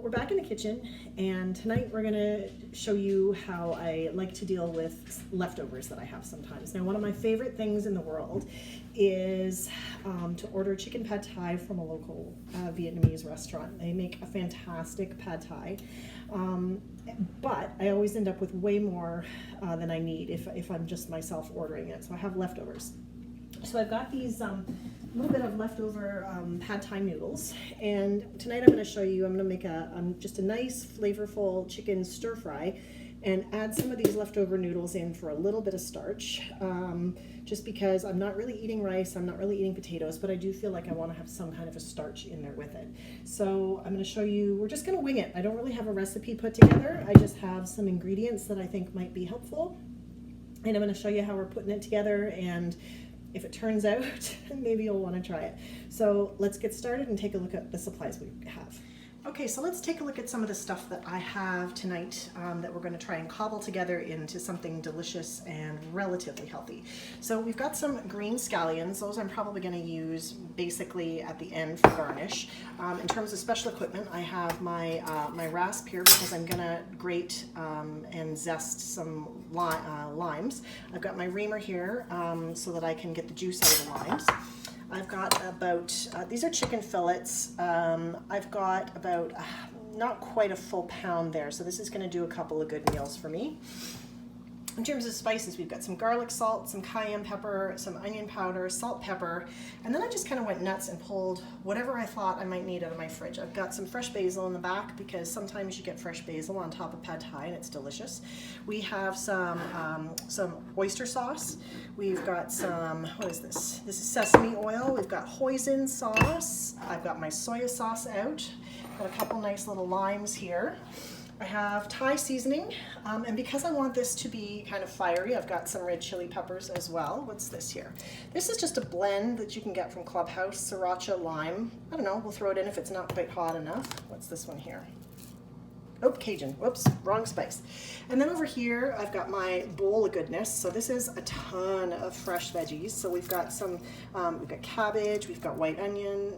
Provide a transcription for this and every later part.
we're back in the kitchen, and tonight we're gonna show you how I like to deal with leftovers that I have sometimes. Now, one of my favorite things in the world is to order chicken pad thai from a local Vietnamese restaurant. They make a fantastic pad thai, but I always end up with way more than I need if I'm just myself ordering it, so I have leftovers. So I've got these little bit of leftover pad thai noodles, and tonight I'm going to show you, I'm going to make just a nice flavorful chicken stir fry and add some of these leftover noodles in for a little bit of starch, just because I'm not really eating rice, I'm not really eating potatoes, but I do feel like I want to have some kind of a starch in there with it. So I'm going to show you, we're just going to wing it. I don't really have a recipe put together, I just have some ingredients that I think might be helpful, and I'm going to show you how we're putting it together, and if it turns out, maybe you'll want to try it. So let's get started and take a look at the supplies we have. Okay, so let's take a look at some of the stuff that I have tonight that we're going to try and cobble together into something delicious and relatively healthy. So we've got some green scallions. Those I'm probably going to use basically at the end for garnish. In terms of special equipment, I have my rasp here because I'm going to grate and zest some limes. I've got my reamer here so that I can get the juice out of the limes. I've got about, these are chicken fillets. I've got about not quite a full pound there, so this is going to do a couple of good meals for me. In terms of spices, we've got some garlic salt, some cayenne pepper, some onion powder, salt, pepper, and then I just kind of went nuts and pulled whatever I thought I might need out of my fridge. I've got some fresh basil in the back because sometimes you get fresh basil on top of pad thai and it's delicious. We have some oyster sauce. We've got some, what is this? This is sesame oil. We've got hoisin sauce. I've got my soya sauce out. Got a couple nice little limes here. I have Thai seasoning, and because I want this to be kind of fiery, I've got some red chili peppers as well. What's this here? This is just a blend that you can get from Clubhouse, sriracha, lime. I don't know, we'll throw it in if it's not quite hot enough. What's this one here? Oh, Cajun, whoops, wrong spice. And then over here, I've got my bowl of goodness. So this is a ton of fresh veggies. So we've got some, we've got cabbage, we've got white onion,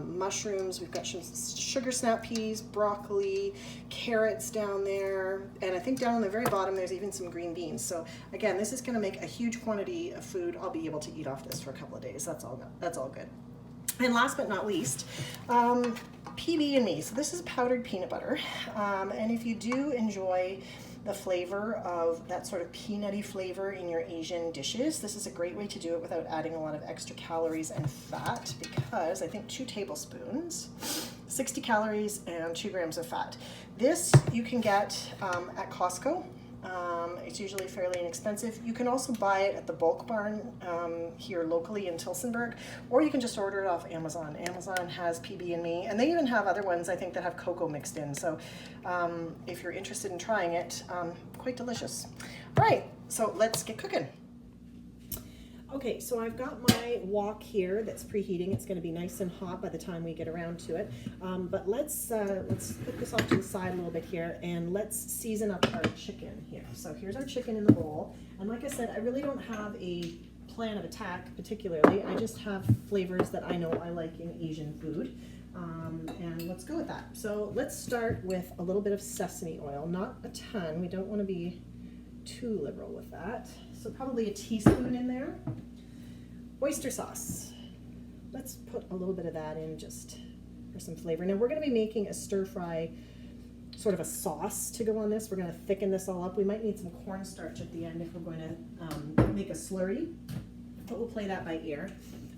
mushrooms, we've got some sugar snap peas, broccoli, carrots down there. And I think down on the very bottom, there's even some green beans. So again, this is gonna make a huge quantity of food. I'll be able to eat off this for a couple of days. That's all good. And last but not least, PB&Me. So this is powdered peanut butter. And if you do enjoy the flavor of that sort of peanutty flavor in your Asian dishes, this is a great way to do it without adding a lot of extra calories and fat, because I think 2 tablespoons, 60 calories and 2 grams of fat. This you can get at Costco. It's usually fairly inexpensive. You can also buy it at the Bulk Barn here locally in Tilsonburg, or you can just order it off Amazon. Amazon has PB&Me, and they even have other ones I think that have cocoa mixed in. So if you're interested in trying it, quite delicious. All right, so let's get cooking. Okay, so I've got my wok here that's preheating. It's going to be nice and hot by the time we get around to it. But let's put this off to the side a little bit here, and let's season up our chicken here. So here's our chicken in the bowl. And like I said, I really don't have a plan of attack particularly. I just have flavors that I know I like in Asian food. And let's go with that. So let's start with a little bit of sesame oil, not a ton. We don't want to be too liberal with that. So probably a teaspoon in there. Oyster sauce. Let's put a little bit of that in just for some flavor. Now we're going to be making a stir fry, sort of a sauce to go on this. We're going to thicken this all up. We might need some cornstarch at the end if we're going to make a slurry, but we'll play that by ear.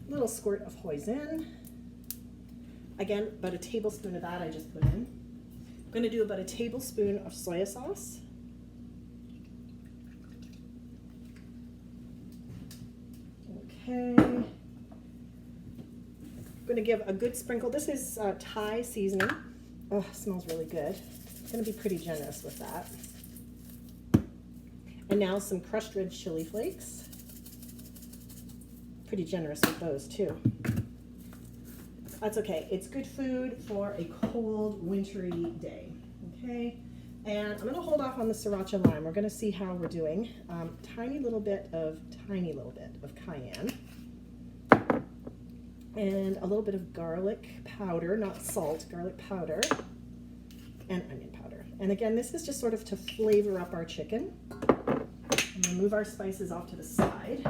A little squirt of hoisin. Again, about a tablespoon of that I just put in. I'm going to do about a tablespoon of soya sauce. Okay, I'm going to give a good sprinkle. This is Thai seasoning. Oh, it smells really good. I'm going to be pretty generous with that. And now some crushed red chili flakes. Pretty generous with those too. That's okay. It's good food for a cold, wintry day. Okay. And I'm going to hold off on the sriracha lime. We're going to see how we're doing. Tiny little bit of cayenne. And a little bit of garlic powder, not salt, garlic powder. and onion powder. And again, this is just sort of to flavor up our chicken. I'm gonna move our spices off to the side.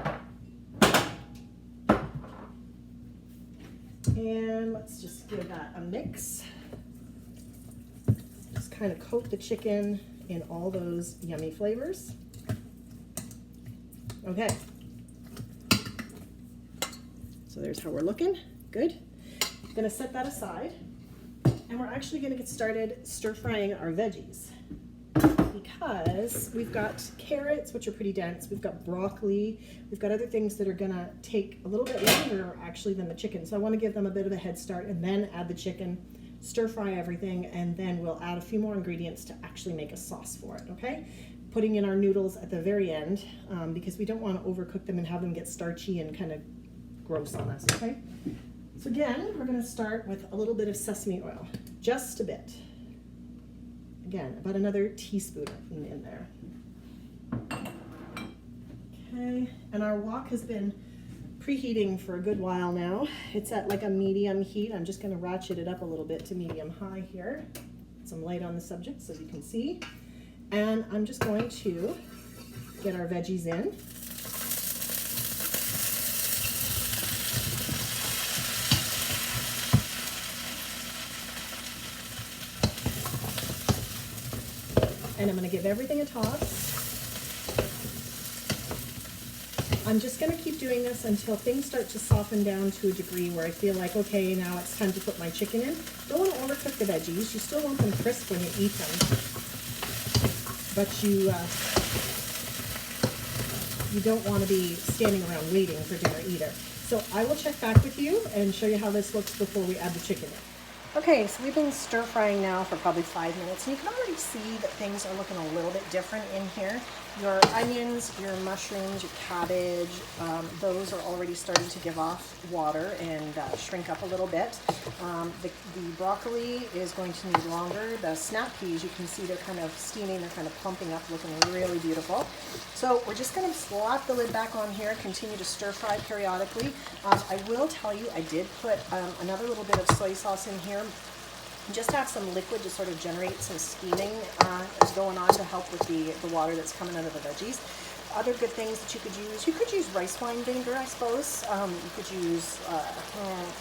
And let's just give that a mix. Just kind of coat the chicken in all those yummy flavors. Okay. So there's how we're looking. Good. I'm gonna set that aside. And we're actually gonna get started stir frying our veggies, because we've got carrots, which are pretty dense, we've got broccoli, we've got other things that are gonna take a little bit longer actually than the chicken. So I wanna give them a bit of a head start and then add the chicken, stir fry everything, and then we'll add a few more ingredients to actually make a sauce for it, okay? Putting in our noodles at the very end, because we don't wanna overcook them and have them get starchy and kind of gross on us, okay? So again, we're gonna start with a little bit of sesame oil, just a bit. Again, about another teaspoon in there. Okay, and our wok has been preheating for a good while now. It's at like a medium heat. I'm just gonna ratchet it up a little bit to medium high here. Some light on the subject so you can see. And I'm just going to get our veggies in. And I'm going to give everything a toss. I'm just going to keep doing this until things start to soften down to a degree where I feel like, okay, now it's time to put my chicken in. Don't want to overcook the veggies. You still want them crisp when you eat them. But you don't want to be standing around waiting for dinner either. So I will check back with you and show you how this looks before we add the chicken in. Okay, so we've been stir frying now for probably 5 minutes, and you can already see that things are looking a little bit different in here. Your onions, your mushrooms, your cabbage, those are already starting to give off water and shrink up a little bit. The broccoli is going to need longer. The snap peas, you can see they're kind of steaming, they're kind of plumping up, looking really beautiful. So we're just going to slap the lid back on here, continue to stir fry periodically. I will tell you, I did put another little bit of soy sauce in here, just to have some liquid to sort of generate some steaming going on to help with the water that's coming out of the veggies. Other good things that you could use rice wine vinegar, I suppose. You could use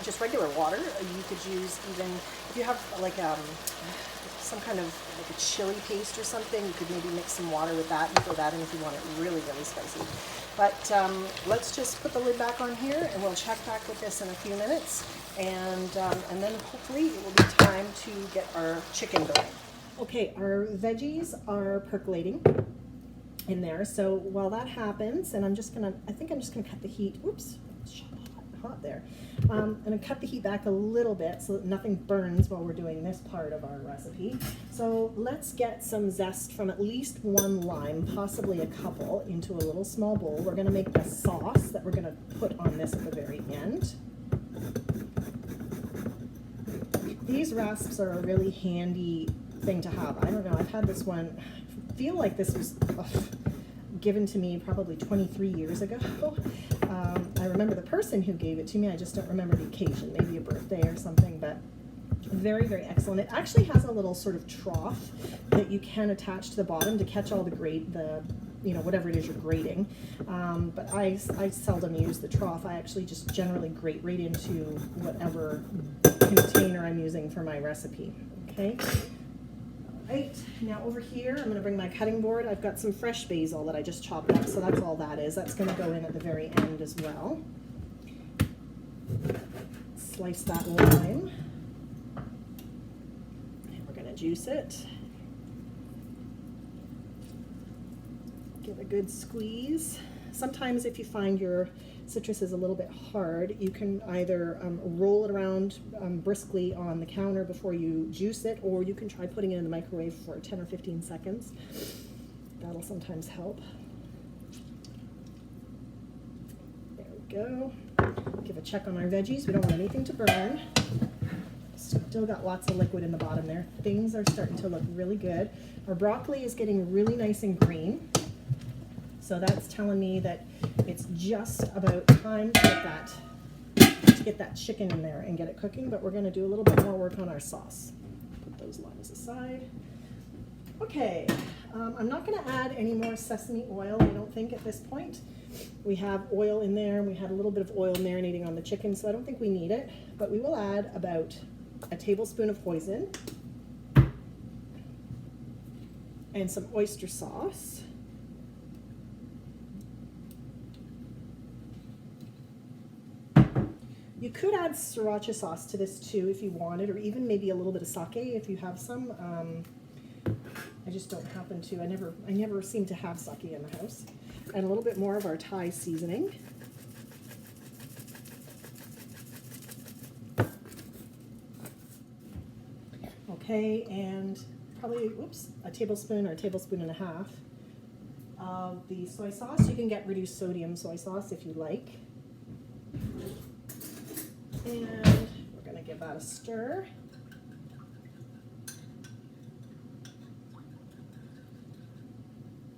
just regular water. You could use even, if you have like some kind of like a chili paste or something, you could maybe mix some water with that and throw that in if you want it really spicy. But let's just put the lid back on here and we'll check back with this in a few minutes. And then hopefully it will be time to get our chicken going. Okay, our veggies are percolating in there. So while that happens, and I think I'm just gonna cut the heat. Oops, it's hot there. I'm gonna cut the heat back a little bit so that nothing burns while we're doing this part of our recipe. So let's get some zest from at least one lime, possibly a couple, into a little small bowl. We're gonna make the sauce that we're gonna put on this at the very end. These rasps are a really handy thing to have. I don't know, I've had this one, I feel like this was given to me probably 23 years ago. I remember the person who gave it to me, I just don't remember the occasion, maybe a birthday or something, but very excellent. It actually has a little sort of trough that you can attach to the bottom to catch all the whatever it is you're grating. But I seldom use the trough. I actually just generally grate right into whatever container I'm using for my recipe. Okay. All right. Now over here, I'm going to bring my cutting board. I've got some fresh basil that I just chopped up, so that's all that is. That's going to go in at the very end as well. Slice that lime. And we're going to juice it. Give a good squeeze. Sometimes if you find your citrus is a little bit hard, you can either roll it around briskly on the counter before you juice it, or you can try putting it in the microwave for 10 or 15 seconds. That'll sometimes help. There we go. Give a check on our veggies. We don't want anything to burn. Still got lots of liquid in the bottom there. Things are starting to look really good. Our broccoli is getting really nice and green. So that's telling me that it's just about time to get that chicken in there and get it cooking, but we're going to do a little bit more work on our sauce. Put those limes aside. Okay, I'm not going to add any more sesame oil, I don't think, at this point. We have oil in there, and we had a little bit of oil marinating on the chicken, so I don't think we need it. But we will add about a tablespoon of hoisin and some oyster sauce. You could add sriracha sauce to this too if you wanted, or even maybe a little bit of sake if you have some. I just don't happen to. I never seem to have sake in the house. And a little bit more of our Thai seasoning. Okay, and probably, a tablespoon or a tablespoon and a half of the soy sauce. You can get reduced sodium soy sauce if you like. And we're going to give that a stir.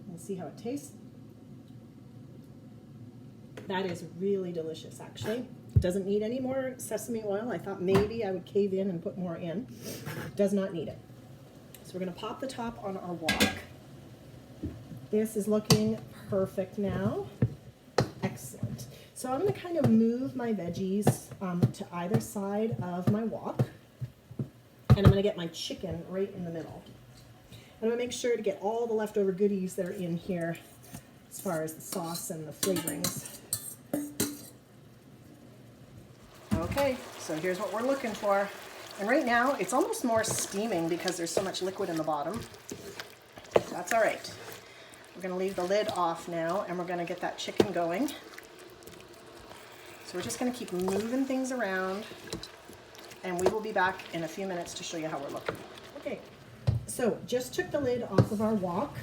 And see how it tastes. That is really delicious, actually. It doesn't need any more sesame oil. I thought maybe I would cave in and put more in. Does not need it. So we're going to pop the top on our wok. This is looking perfect now. Excellent. So I'm going to kind of move my veggies to either side of my wok. And I'm going to get my chicken right in the middle. I'm going to make sure to get all the leftover goodies that are in here as far as the sauce and the flavorings. Okay, so here's what we're looking for. And right now, it's almost more steaming because there's so much liquid in the bottom. That's all right. We're going to leave the lid off now, and we're going to get that chicken going. So we're just going to keep moving things around, and we will be back in a few minutes to show you how we're looking. Okay, so just took the lid off of our wok,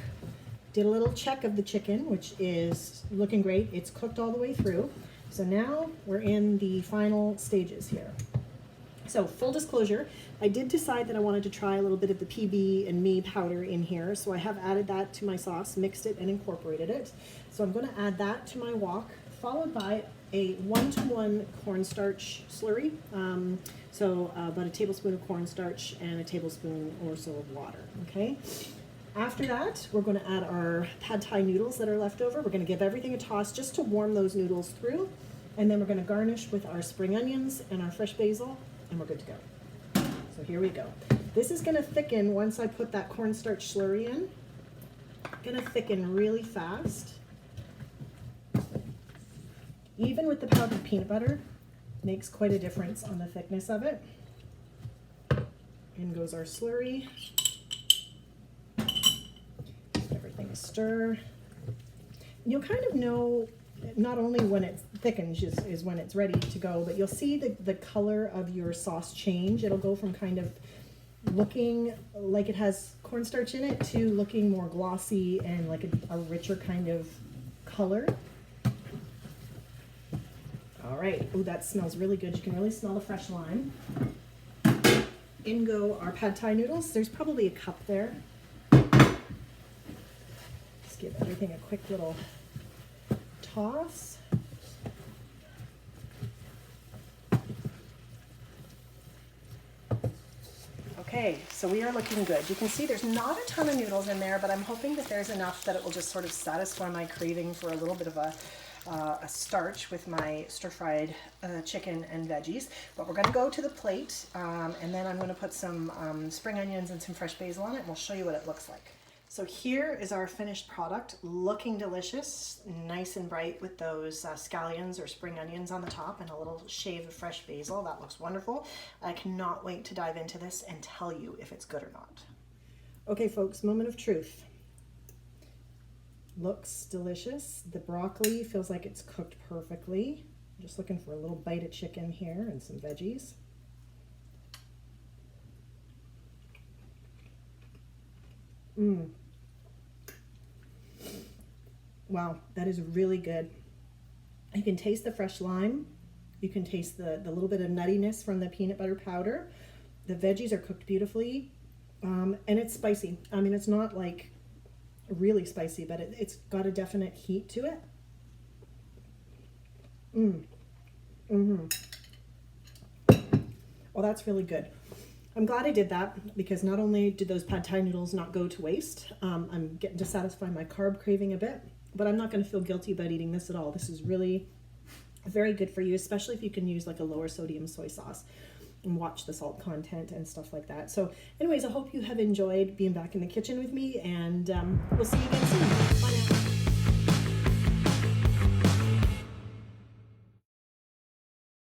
did a little check of the chicken, which is looking great. It's cooked all the way through. So now we're in the final stages here. So full disclosure, I did decide that I wanted to try a little bit of the PB and me powder in here. So I have added that to my sauce, mixed it and incorporated it. So I'm going to add that to my wok, followed by a 1-to-1 cornstarch slurry. About a tablespoon of cornstarch and a tablespoon or so of water, okay? After that, we're going to add our pad thai noodles that are left over. We're going to give everything a toss just to warm those noodles through. And then we're going to garnish with our spring onions and our fresh basil, and we're good to go. So here we go. This is going to thicken once I put that cornstarch slurry in. Going to thicken really fast. Even with the powdered peanut butter, makes quite a difference on the thickness of it. In goes our slurry. Everything stir. You'll kind of know not only when it thickens is when it's ready to go, but you'll see the color of your sauce change. It'll go from kind of looking like it has cornstarch in it to looking more glossy and like a richer kind of color. All right, oh, that smells really good. You can really smell the fresh lime. In go our pad thai noodles. There's probably a cup there. Just give everything a quick little toss. Okay, so we are looking good. You can see there's not a ton of noodles in there, but I'm hoping that there's enough that it will just sort of satisfy my craving for a little bit of a starch with my stir-fried chicken and veggies. But we're going to go to the plate, and then I'm going to put some spring onions and some fresh basil on it, and we'll show you what it looks like. So here is our finished product, looking delicious, nice and bright with those scallions or spring onions on the top and a little shave of fresh basil. That looks wonderful. I cannot wait to dive into this and tell you if it's good or not. Okay folks, moment of truth. Looks delicious. The broccoli feels like it's cooked perfectly. I'm just looking for a little bite of chicken here and some veggies. Wow, that is really good. You can taste the fresh lime. You can taste the little bit of nuttiness from the peanut butter powder. The veggies are cooked beautifully, and it's spicy. I mean, it's not like really spicy, but it's got a definite heat to it. Oh, that's really good. I'm glad I did that because not only did those pad thai noodles not go to waste, I'm getting to satisfy my carb craving a bit, but I'm not going to feel guilty about eating this at all. This is really very good for you, especially if you can use like a lower sodium soy sauce and watch the salt content and stuff like that. So anyways, I hope you have enjoyed being back in the kitchen with me, and we'll see you again soon. Bye now.